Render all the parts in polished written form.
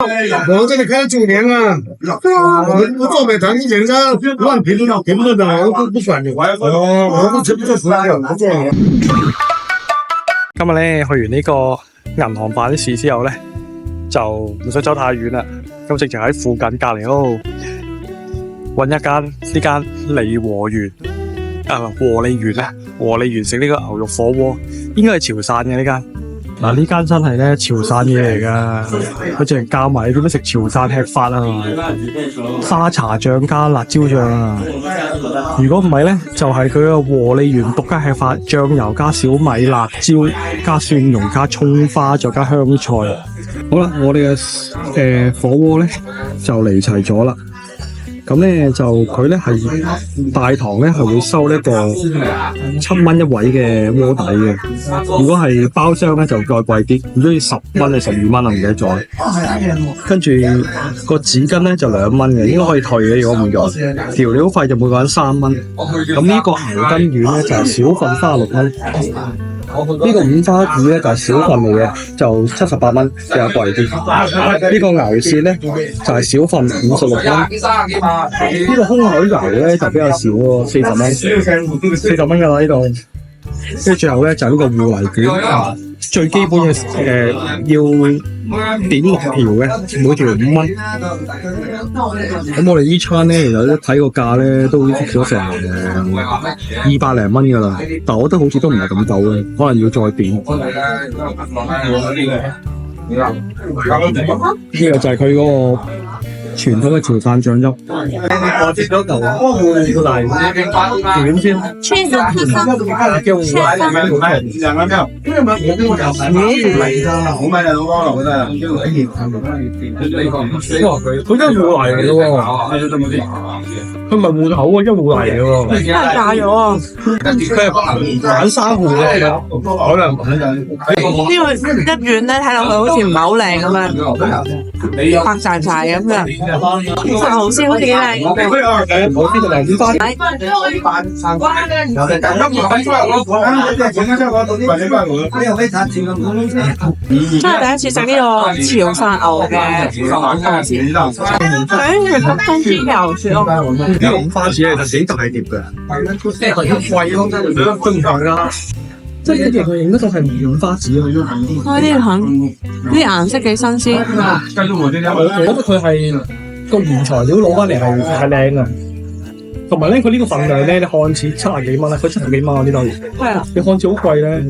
我这里开了9年了，我做美团，人家乱评论的，我不管你。我都不做服务的。今日咧去完呢個銀行辦啲事之後咧，就唔想走太遠啦，咁直情喺附近隔離嗰度揾一間呢間利和園和利園啊，和利園食呢個牛肉火鍋，應該係潮汕嘅呢間。嗱，呢間真係咧潮汕嘢嚟噶，佢淨係教埋你點樣食潮汕吃法啊，沙茶醬加辣椒醬啊。如果唔係咧，就係佢個和利園獨家吃法，醬油加小米、辣椒加蒜蓉加蔥花再加香菜。好啦，我哋嘅火鍋咧就嚟齊咗啦。咁咧就佢咧係大堂咧係會收呢個7蚊一位嘅鍋底嘅，如果係包廂咧就再貴啲，唔知10蚊定12蚊啊，唔記得咗。跟住個紙巾咧就2蚊嘅，應該可以退嘅，如果唔用。調料費就每個人3蚊。咁呢個牛筋丸咧就係小份36蚊。呢個五花子咧就係小份嚟嘅，就78蚊，比較貴啲。呢個牛舌咧就係小份56蚊。呢個空口牛咧就比較少喎，40蚊，40蚊噶啦呢度。跟住最後咧就係呢個芋泥卷，最基本嘅要點6條嘅，每條5蚊。咁我哋呢餐咧其實一睇個價咧都食咗成200零蚊噶啦，但我覺得好似都唔係咁夠嘅，可能要再點。呢個就係佢嗰個傳統嘅潮汕醬汁。我接咗嚿芋泥卷先。佢真係芋泥嚟嘅喎，佢唔係芋頭喎，真係芋泥嚟嘅喎。真係炸咗啊！佢係反沙芋嘅，可能呢個一丸咧睇落去好似唔係好靚咁樣，白晒晒咁樣。頭先好似幾靚，我邊度嚟？五花仔，真係第一次食呢個潮汕牛嘅五花子，佢係分支油雪咯。呢個五花子係幾大碟嘅，即係貴咯，真係啦。即係一條佢影得到係五花子去咗。呢啲肯，啲顏色幾新鮮。我覺得佢係個原材料攞翻嚟係靚嘅，同埋咧佢呢個份量咧，你看似70幾蚊啦，佢70幾蚊啊呢度。係啊，你看似好貴咧，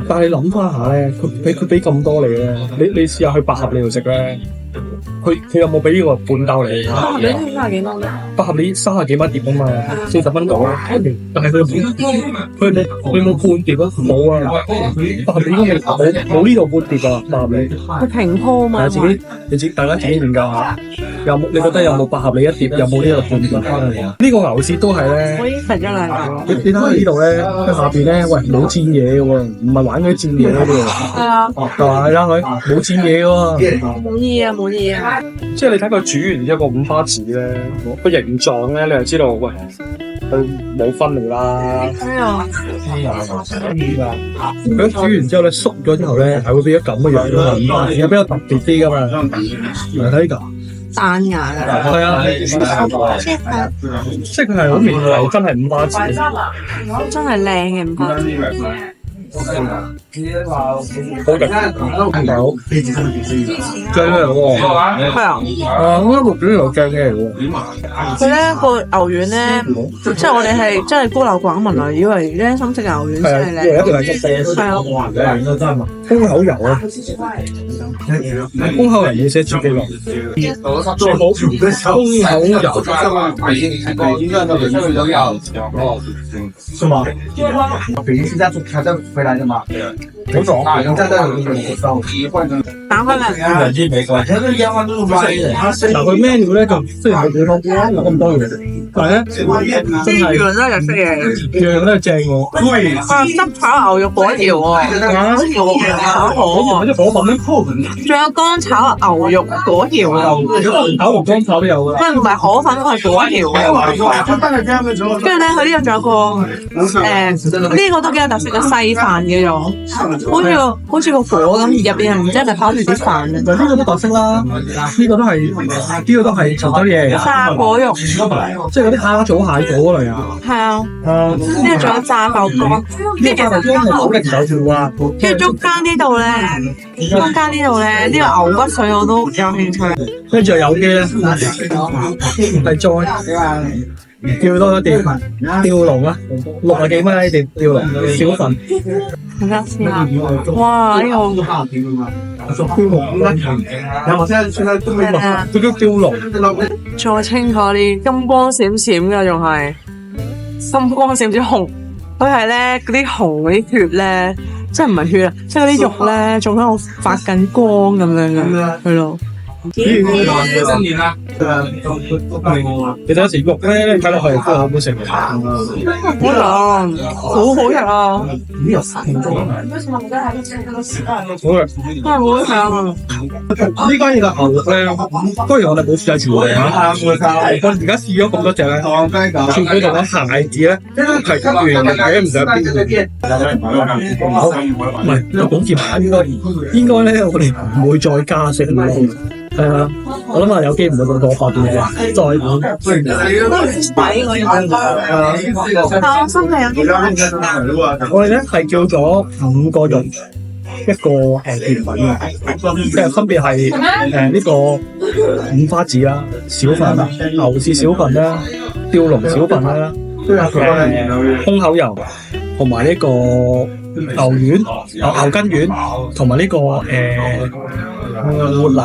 但係你諗翻下咧，佢俾咁多你咧，你試下去百合利度食咧。佢有冇俾呢個半兜你？百合利30幾蚊咧？百合利30幾蚊碟啊嘛，40蚊到。但係佢冇半碟啊？冇啊！百合利應該冇呢度半碟啊！百合利佢平鋪啊嘛。你自己大家自己研究下，你覺得有冇百合利一碟？有冇呢個半碟？呢個牛舌都係咧。我已經食咗2個。你睇下呢度咧，佢下邊咧，喂冇煎嘢嘅喎，唔係玩嗰啲煎嘢嗰啲喎。係啊。係啦，佢冇煎嘢嘅喎。滿意啊！滿意啊！即係你睇佢煮完一個五花子咧，個形狀咧，你就知道，喂，佢冇分嚟啦。係啊，佢煮完之後咧，縮咗之後咧，係會變咗咁嘅樣咯。五花子比較特別啲噶嘛，嚟睇呢個彈牙嘅，係啊，即係佢係好明係真係五花子，真係靚嘅五花子。好嘅，好正嘅喎，係啊，我覺得六卷又正嘅喎。佢咧個牛丸咧，即係我哋係真係孤陋寡聞啊，以為咧深色牛丸先係靚，一定係一定係啊，空口油啊，空口油要寫住記錄，最好空口油，是嗎？北京現在做挑戰回來的嘛？有種啊，現在都有打開嚟，兩支美國，其實啲煙花都好貴嘅。嗱，佢 menu 咧就雖然佢幾多，有咁多嘢。但係咧真係樣都係識嘢，樣都係正喎。濕炒牛肉果條喎，炒河，啲火粉咧，仲有乾炒牛肉果條啊，炒肉乾炒都有㗎。唔係河粉，係果條嘅。跟住咧，佢呢度仲有個呢個都幾有特色嘅細飯叫做，好似個火咁，入邊唔知係咪包住啲飯啊？呢個都特色啦，呢個都係潮州嘢嚟㗎。炸果肉，即係嗰啲蝦棗蟹果嗰類啊。係啊，跟住仲有炸豆乾，呢個炸豆乾係好勁手條啊！跟住中間呢度咧，呢個牛骨水我都有興趣。跟住有啲咧係再叫多一碟吊龍啦，60幾蚊一碟吊龍小份。睇下先啊！哇，呢個吊龍咧，有冇聽？佢叫吊龍，再清楚啲，金光閃閃嘅仲係金光閃閃紅。佢係咧嗰啲紅嗰啲血咧，即係唔係血啊，即係嗰啲肉咧，仲喺度發緊光咁樣嘅，係咯。其實有時肉咧睇落去都好好食嘅，好香，好好食啊！好香啊！呢間嘢嘅牛肉咧，當然我哋冇試下全部嚟嚇。我而家試咗咁多隻咧，全部同個蟹子咧係一樣嘅，睇唔上邊嘅。唔係，個保健牌應該咧，我哋唔會再加食咯。係啊，我諗有機唔會咁多發嘅，再我哋咧係叫咗5個肉一個甜品嘅，即係分別係呢個五花子啦、小份、牛翅小份啦、吊龍小份啦、空口油同埋呢個牛丸、牛筋丸同埋呢個活泥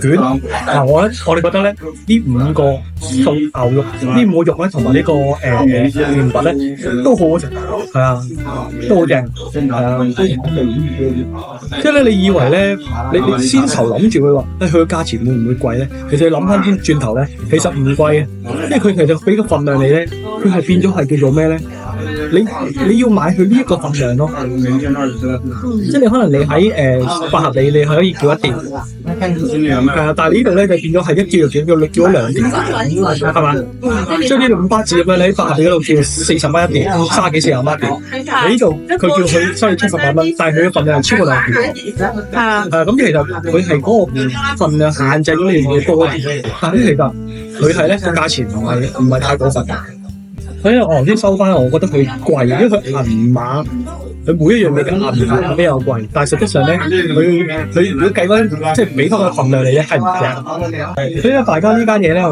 卷我哋覺得咧呢5個牛肉呢5個肉咧同埋呢個甜品咧都好好食，係啊，都好正，係啊，即係咧你以為咧你先頭諗住佢話佢個價錢會唔會貴咧？其實你諗翻轉頭咧，其實唔貴嘅，因為佢其實俾個份量你咧，佢係變咗係叫做咩咧？你要買佢呢一個份量咯，即係你可能你喺八合里你可以叫一碟，但係呢度咧就變咗係一叫就叫咗2碟，係嘛？將呢度5巴子咁樣，你喺八合里嗰度叫40蚊一碟，30幾40蚊一碟，喺呢度佢叫佢收你70八蚊，但係佢嘅份量係超過2碟，咁其實佢係嗰個份量限制咗你嘅多啲，但係其實佢係咧個價錢唔係太過分。所以我頭先收翻，我覺得佢貴，因為佢銀碼，佢每一樣嘢嘅銀碼比較貴，但係實質上咧，佢如果計翻即係俾翻個份量嚟咧，係唔平。所以大家呢間嘢咧，我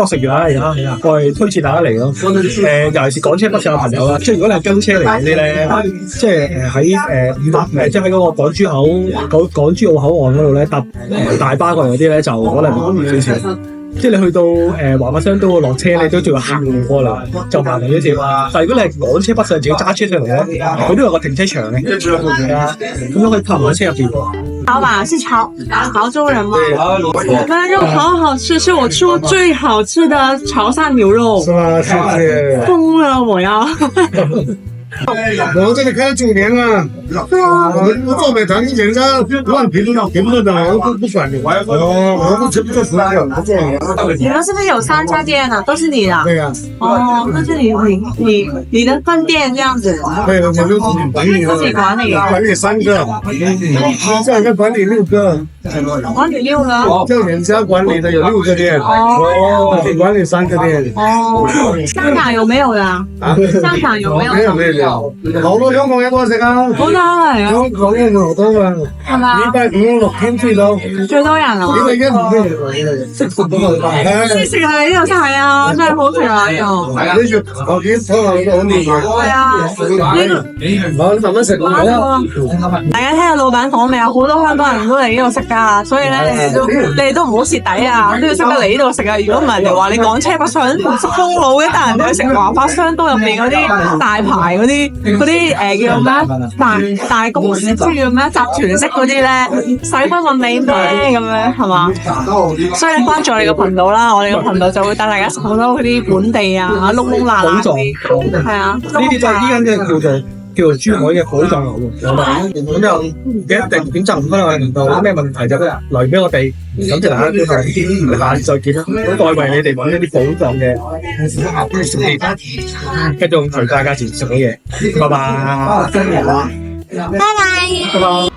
食完啦而家，我係推薦大家嚟咯。尤其是港車北上嘅朋友啦，即係如果你係跟車嚟嗰啲咧，即係喺即係喺嗰個港珠澳口岸嗰度咧搭大巴過嚟嗰啲咧，就可能少少。即係你去到華馬商都落車，你都仲要行過嚟，就麻煩啲少。但係如果你係港車北上，自己揸車上嚟咧，佢都有個停車場嘅，係啊，咁樣可以泊埋車入邊。老闆是潮州人嗎？那肉好好吃，是我吃過最好吃的潮汕牛肉。是嗎？謝謝。瘋了，我要。我這裡開了9年了，我做美團，人家亂評論的，我不管你。我不吃不做實業，不做。你們是不是有3家店啊？都是你的？對呀。哦，那是你的分店這樣子。對，我就自己管理。管理3個，叫人家管理6個。管理6個。叫人家管理的有6個店。哦。你管理3個店。哦。香港有沒有的？香港有沒有？沒有。好多香港人過嚟食啊！好多係啊！香港人好多啊！係嘛？150、6天最多。最多人啊！呢個一唔咩嚟？識食嗰個。識食係呢度係啊！真係好食啊！呢度。係啊！呢條我見所有都好味嘅。係啊！我慢慢食落去啦。大家聽下老闆講未啊？好多香港人都嚟呢度食㗎，所以咧你哋都唔好蝕底啊！都要識得嚟呢度食啊！如果唔係人哋話你港車北上，封路嘅，但係人哋去食華發商都入邊嗰啲大牌嗰啲。啲叫咩大公司即係叫咩集團式嗰啲咧，使乜問你咩咁樣係嘛？所以你關注我哋個頻道啦，我哋個頻道就會帶大家食好多嗰啲本地啊窿窿罅罅嘅，係啊，呢啲就係呢間嘅叫做珠海嘅寶藏牛肉，咁就一定點讚唔分我哋頻道，有咩問題就嚟俾我哋，咁就大家都係下次再見啦，好代為你哋揾一啲寶藏嘅食物，繼續同大家介紹食好嘢，拜拜，拜拜。拜拜。